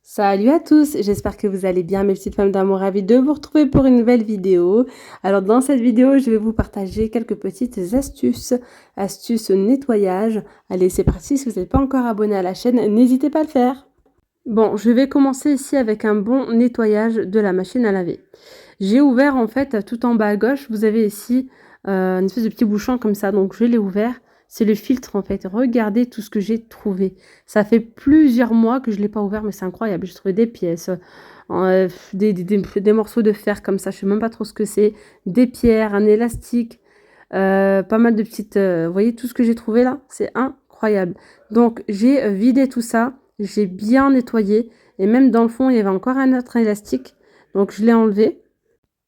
Salut à tous, j'espère que vous allez bien mes petites femmes d'amour, ravie de vous retrouver pour une nouvelle vidéo. Alors dans cette vidéo, je vais vous partager quelques petites astuces nettoyage. Allez, c'est parti, si vous n'êtes pas encore abonné à la chaîne, n'hésitez pas à le faire. Bon, je vais commencer ici avec un bon nettoyage de la machine à laver. J'ai ouvert en fait tout en bas à gauche, vous avez ici une espèce de petit bouchon comme ça, donc je l'ai ouvert. C'est le filtre en fait. Regardez tout ce que j'ai trouvé. Ça fait plusieurs mois que je ne l'ai pas ouvert, mais c'est incroyable. J'ai trouvé des pièces, des morceaux de fer comme ça. Je ne sais même pas trop ce que c'est. Des pierres, un élastique, pas mal de petites... vous voyez tout ce que j'ai trouvé là? C'est incroyable. Donc j'ai vidé tout ça. J'ai bien nettoyé. Et même dans le fond, il y avait encore un autre élastique. Donc je l'ai enlevé.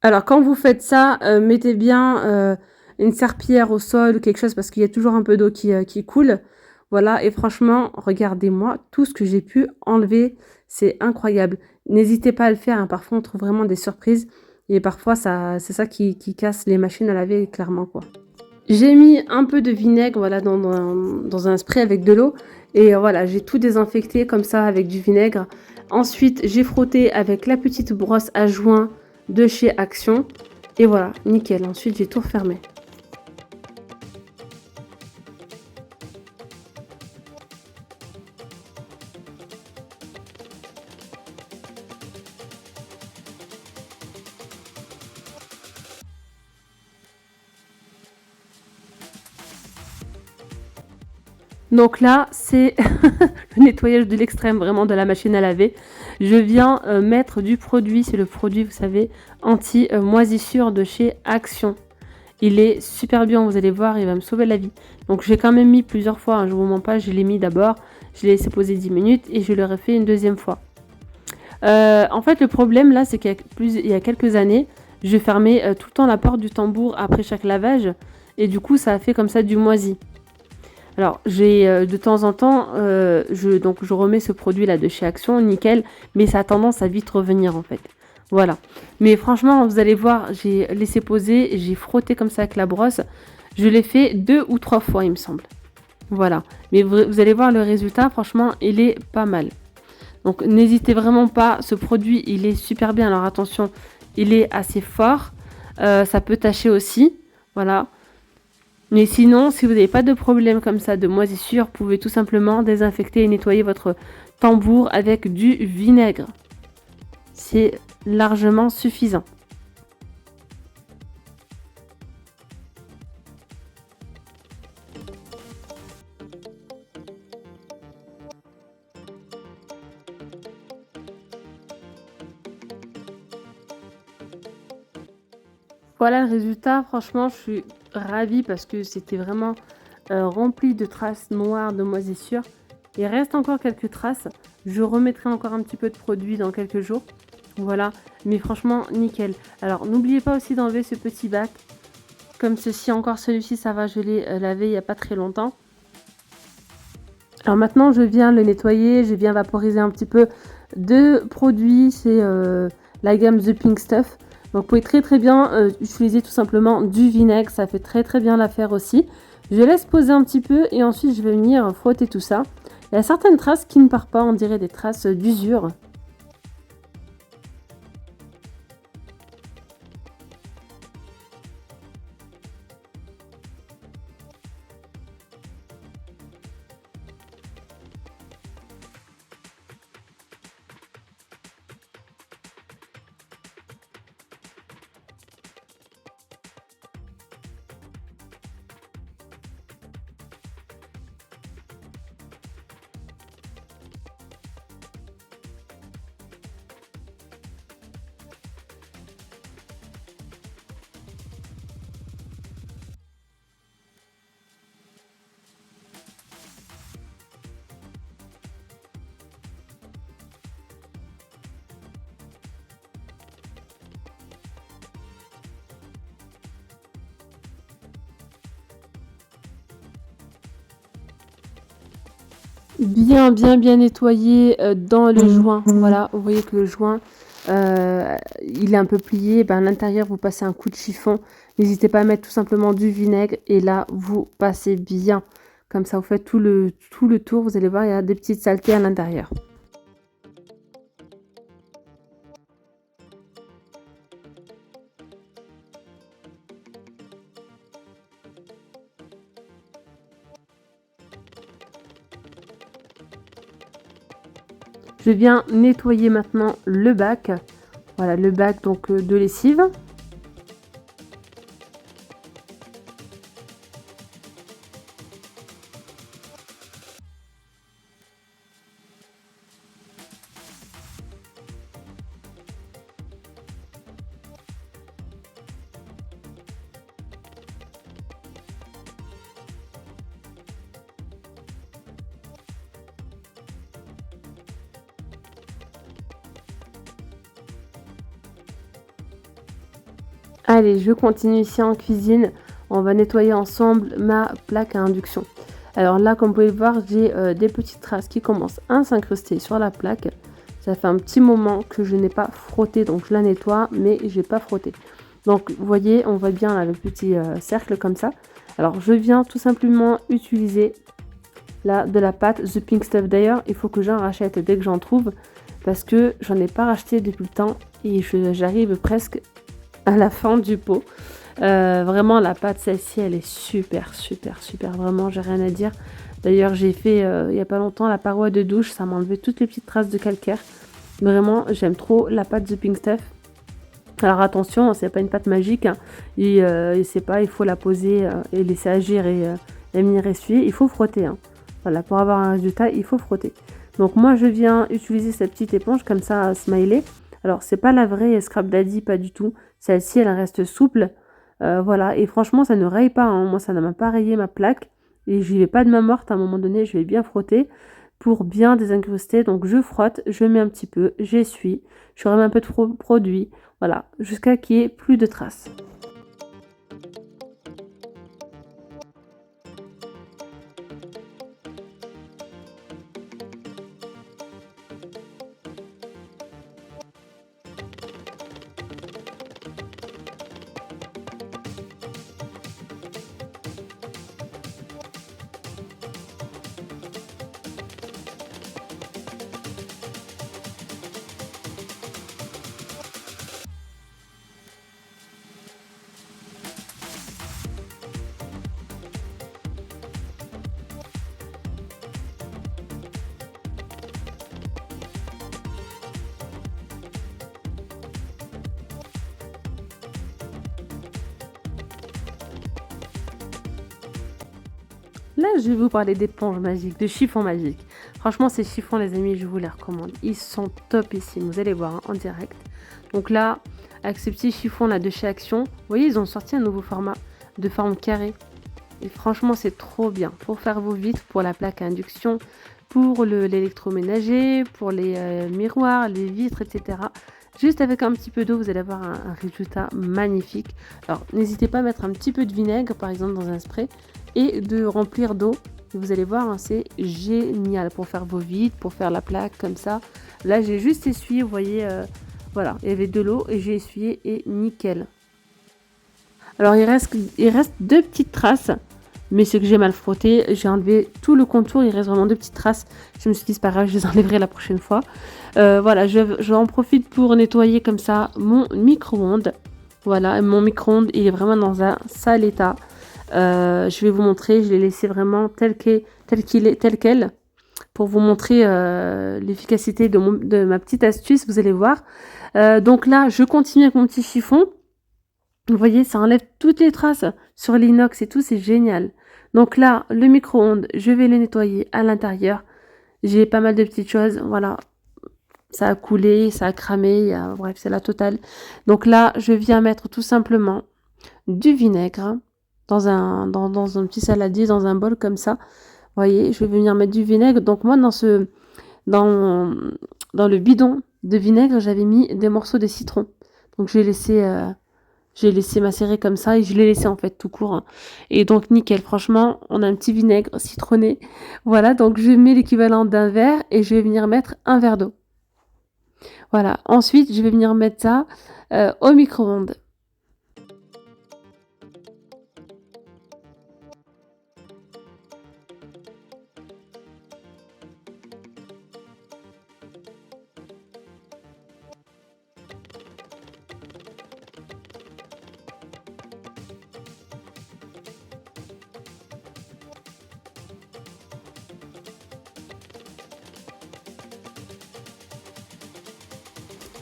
Alors quand vous faites ça, mettez bien une serpillière au sol ou quelque chose parce qu'il y a toujours un peu d'eau qui coule. Voilà, et franchement, regardez-moi tout ce que j'ai pu enlever. C'est incroyable. N'hésitez pas à le faire, hein. Parfois, on trouve vraiment des surprises. Et parfois, c'est ça qui casse les machines à laver, clairement, quoi. J'ai mis un peu de vinaigre, voilà, dans un spray avec de l'eau. Et voilà, j'ai tout désinfecté comme ça avec du vinaigre. Ensuite, j'ai frotté avec la petite brosse à joint de chez Action. Et voilà, nickel. Ensuite, j'ai tout refermé. Donc là, c'est le nettoyage de l'extrême vraiment de la machine à laver. Je viens mettre du produit, c'est le produit, vous savez, anti-moisissure de chez Action. Il est super bien, vous allez voir, il va me sauver la vie. Donc j'ai quand même mis plusieurs fois, hein, je vous mens pas, je l'ai mis d'abord, je l'ai laissé poser 10 minutes et je l'ai refait une deuxième fois. En fait, le problème là, c'est qu'il y a quelques années, je fermais tout le temps la porte du tambour après chaque lavage et du coup, ça a fait comme ça du moisi. Alors, j'ai de temps en temps, je remets ce produit là de chez Action, nickel, mais ça a tendance à vite revenir en fait. Voilà. Mais franchement, vous allez voir, j'ai laissé poser, j'ai frotté comme ça avec la brosse. Je l'ai fait 2 ou 3 fois, il me semble. Voilà. Mais vous allez voir le résultat, franchement, il est pas mal. Donc, n'hésitez vraiment pas, ce produit, il est super bien. Alors, attention, il est assez fort. Ça peut tacher aussi. Voilà. Mais sinon, si vous n'avez pas de problème comme ça de moisissure, vous pouvez tout simplement désinfecter et nettoyer votre tambour avec du vinaigre. C'est largement suffisant. Voilà le résultat. Franchement, je suis ravie parce que c'était vraiment rempli de traces noires de moisissure. Il reste encore quelques traces. Je remettrai encore un petit peu de produit dans quelques jours. Voilà, mais franchement, nickel. Alors, n'oubliez pas aussi d'enlever ce petit bac. Comme ceci, encore celui-ci, ça va, je l'ai lavé il n'y a pas très longtemps. Alors maintenant, je viens le nettoyer, je viens vaporiser un petit peu de produits. C'est la gamme The Pink Stuff. Donc vous pouvez très bien utiliser tout simplement du vinaigre, ça fait très bien l'affaire aussi. Je laisse poser un petit peu et ensuite je vais venir frotter tout ça. Il y a certaines traces qui ne partent pas, on dirait des traces d'usure. Bien nettoyé dans le joint. Voilà, vous voyez que le joint, il est un peu plié. Ben, à l'intérieur, vous passez un coup de chiffon. N'hésitez pas à mettre tout simplement du vinaigre. Et là, vous passez bien. Comme ça, vous faites tout le tour. Vous allez voir, il y a des petites saletés à l'intérieur. Je viens nettoyer maintenant le bac. Voilà, le bac donc de lessive. Allez, je continue ici en cuisine. On va nettoyer ensemble ma plaque à induction. Alors là, comme vous pouvez le voir, j'ai des petites traces qui commencent à s'incruster sur la plaque. Ça fait un petit moment que je n'ai pas frotté, donc je la nettoie, mais j'ai pas frotté. Donc vous voyez, on voit bien là, le petit cercle comme ça. Alors je viens tout simplement utiliser là de la pâte The Pink Stuff. D'ailleurs, il faut que j'en rachète dès que j'en trouve, parce que j'en ai pas racheté depuis le temps et j'arrive presque à la fin du pot. Vraiment la pâte, celle-ci, elle est super, super, super. Vraiment, j'ai rien à dire. D'ailleurs, j'ai fait il y a pas longtemps la paroi de douche. Ça m'a enlevé toutes les petites traces de calcaire. Vraiment, j'aime trop la pâte The Pink Stuff. Alors attention, c'est pas une pâte magique. Hein. Et c'est pas, il faut la poser et laisser agir et venir essuyer. Il faut frotter. Hein. Voilà, pour avoir un résultat, il faut frotter. Donc moi, je viens utiliser cette petite éponge comme ça, smiley. Alors, c'est pas la vraie Scrap Daddy, pas du tout. Celle-ci, elle reste souple. Voilà, et franchement, ça ne raye pas. Hein. Moi, ça ne m'a pas rayé ma plaque. Et j'y vais pas de main morte. À un moment donné, je vais bien frotter pour bien désincruster. Donc, je frotte, je mets un petit peu, j'essuie. Je remets un peu de produit. Voilà, jusqu'à qu'il n'y ait plus de traces. Là, je vais vous parler d'éponges magiques, de chiffons magiques. Franchement, ces chiffons, les amis, je vous les recommande. Ils sont topissimes. Vous allez voir hein, en direct. Donc là, avec ces petits chiffons là de chez Action, vous voyez, ils ont sorti un nouveau format de forme carrée. Et franchement, c'est trop bien pour faire vos vitres, pour la plaque à induction, pour l'électroménager, pour les miroirs, les vitres, etc. Juste avec un petit peu d'eau, vous allez avoir un résultat magnifique. Alors, n'hésitez pas à mettre un petit peu de vinaigre, par exemple, dans un spray, et de remplir d'eau. Vous allez voir, hein, c'est génial pour faire vos vitres, pour faire la plaque comme ça. Là, j'ai juste essuyé, vous voyez, voilà, il y avait de l'eau et j'ai essuyé et nickel. Alors, il reste deux petites traces. Mais c'est que j'ai mal frotté, j'ai enlevé tout le contour, il reste vraiment deux petites traces. Je me suis dit c'est pas grave, je les enlèverai la prochaine fois. Voilà, j'en profite pour nettoyer comme ça mon micro-ondes. Voilà, mon micro-ondes, il est vraiment dans un sale état. Je vais vous montrer, je l'ai laissé vraiment tel quel, pour vous montrer l'efficacité de ma petite astuce, vous allez voir. Donc là, je continue avec mon petit chiffon. Vous voyez, ça enlève toutes les traces sur l'inox et tout, c'est génial. Donc là, le micro-ondes, je vais le nettoyer à l'intérieur. J'ai pas mal de petites choses, voilà. Ça a coulé, ça a cramé, bref, c'est la totale. Donc là, je viens mettre tout simplement du vinaigre dans un petit saladier, dans un bol comme ça. Vous voyez, je vais venir mettre du vinaigre. Donc moi, dans le bidon de vinaigre, j'avais mis des morceaux de citron. Donc j'ai laissé macérer comme ça et je l'ai laissé en fait tout court. Hein. Et donc nickel, franchement, on a un petit vinaigre citronné. Voilà, donc je mets l'équivalent d'un verre et je vais venir mettre un verre d'eau. Voilà, ensuite je vais venir mettre ça au micro-ondes.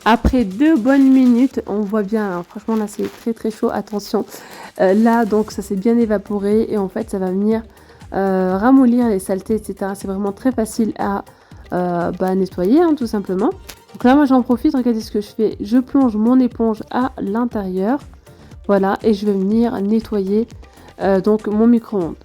Après 2 bonnes minutes, on voit bien, alors franchement là c'est très très chaud, attention. Là donc ça s'est bien évaporé et en fait ça va venir ramollir les saletés, etc. C'est vraiment très facile à nettoyer, hein, tout simplement. Donc là moi j'en profite, regardez ce que je fais. Je plonge mon éponge à l'intérieur, voilà, et je vais venir nettoyer donc mon micro-ondes.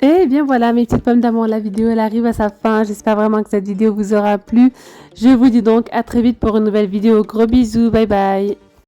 Et bien voilà mes petites pommes d'amour, la vidéo elle arrive à sa fin. J'espère vraiment que cette vidéo vous aura plu. Je vous dis donc à très vite pour une nouvelle vidéo. Gros bisous, bye bye.